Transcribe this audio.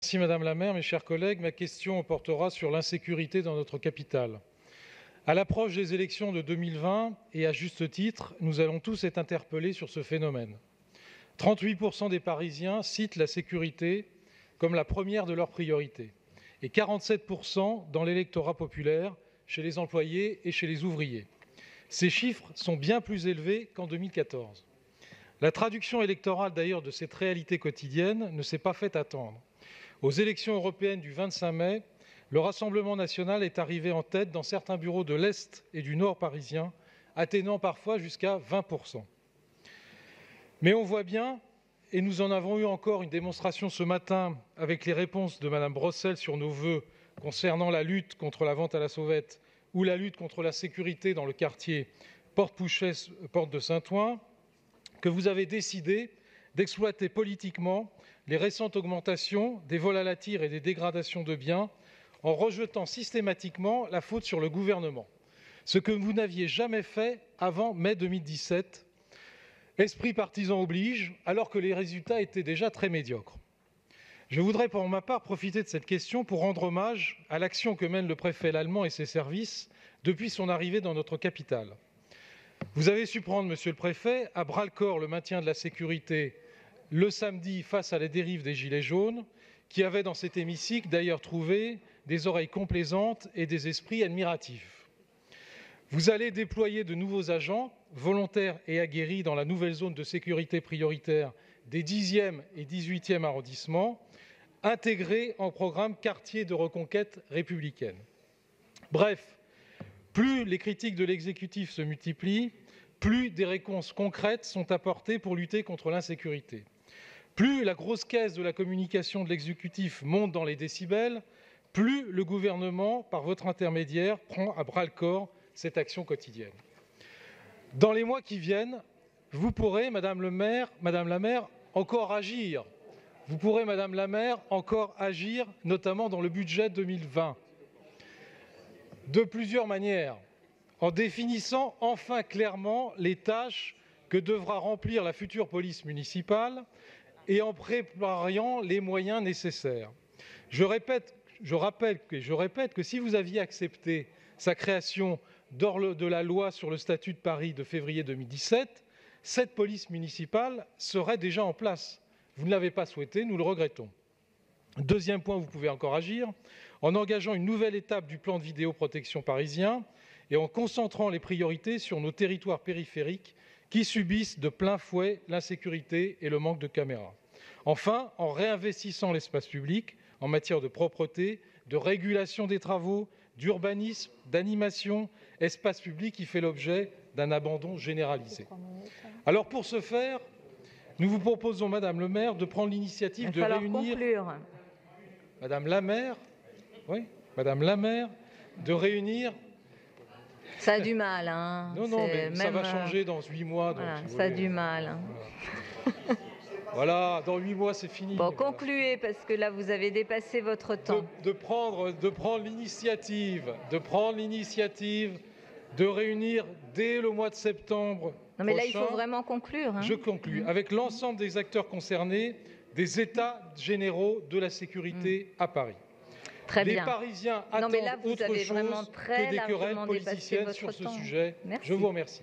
Merci Madame la maire, mes chers collègues. Ma question portera sur l'insécurité dans notre capitale. À l'approche des élections de 2020, et à juste titre, nous allons tous être interpellés sur ce phénomène. 38% des Parisiens citent la sécurité comme la première de leurs priorités et 47% dans l'électorat populaire, chez les employés et chez les ouvriers. Ces chiffres sont bien plus élevés qu'en 2014. La traduction électorale d'ailleurs de cette réalité quotidienne ne s'est pas fait attendre. Aux élections européennes du 25 mai, le Rassemblement national est arrivé en tête dans certains bureaux de l'Est et du Nord parisiens, atteignant parfois jusqu'à 20%. Mais on voit bien, et nous en avons eu encore une démonstration ce matin avec les réponses de Mme Brossel sur nos vœux concernant la lutte contre la vente à la sauvette ou la lutte contre la sécurité dans le quartier Porte-Pouchet, porte de Saint-Ouen, que vous avez décidé d'exploiter politiquement les récentes augmentations des vols à la tire et des dégradations de biens en rejetant systématiquement la faute sur le gouvernement, ce que vous n'aviez jamais fait avant mai 2017. Esprit partisan oblige, alors que les résultats étaient déjà très médiocres. Je voudrais pour ma part profiter de cette question pour rendre hommage à l'action que mène le préfet Lallement et ses services depuis son arrivée dans notre capitale. Vous avez su prendre, monsieur le préfet, à bras-le-corps le maintien de la sécurité le samedi face à la dérive des Gilets jaunes, qui avaient dans cet hémicycle d'ailleurs trouvé des oreilles complaisantes et des esprits admiratifs. Vous allez déployer de nouveaux agents, volontaires et aguerris dans la nouvelle zone de sécurité prioritaire des 10e et 18e arrondissements, intégrés en programme quartier de reconquête républicaine. Bref, plus les critiques de l'exécutif se multiplient, plus des réponses concrètes sont apportées pour lutter contre l'insécurité. Plus la grosse caisse de la communication de l'exécutif monte dans les décibels, plus le gouvernement, par votre intermédiaire, prend à bras-le-corps cette action quotidienne. Dans les mois qui viennent, vous pourrez, Madame la maire, encore agir. Vous pourrez, Madame la maire, encore agir, notamment dans le budget 2020. De plusieurs manières, en définissant enfin clairement les tâches que devra remplir la future police municipale et en préparant les moyens nécessaires. Je répète que si vous aviez accepté sa création lors de la loi sur le statut de Paris de février 2017, cette police municipale serait déjà en place. Vous ne l'avez pas souhaité, nous le regrettons. Deuxième point, vous pouvez encore agir en engageant une nouvelle étape du plan de vidéoprotection parisien et en concentrant les priorités sur nos territoires périphériques qui subissent de plein fouet l'insécurité et le manque de caméras. Enfin, en réinvestissant l'espace public en matière de propreté, de régulation des travaux, d'urbanisme, d'animation, espace public qui fait l'objet d'un abandon généralisé. Alors pour ce faire, nous vous proposons, Madame le maire, de prendre l'initiative de réunir... Conclure. Madame la maire, oui, Madame la maire, de réunir... Ça a du mal, hein. Non, mais ça va changer dans 8 mois. Donc, voilà, ça a du mal. Hein. Voilà, dans 8 mois, c'est fini. Bon, concluez, parce que là, vous avez dépassé votre temps. De prendre l'initiative, de réunir dès le mois de septembre. Non, mais prochain, là, il faut vraiment conclure. Hein. Je conclus. Avec l'ensemble des acteurs concernés, des états généraux de la sécurité à Paris. Très bien. Les Parisiens attendent autre chose que des querelles politiciennes sur ce sujet. Merci. Je vous remercie.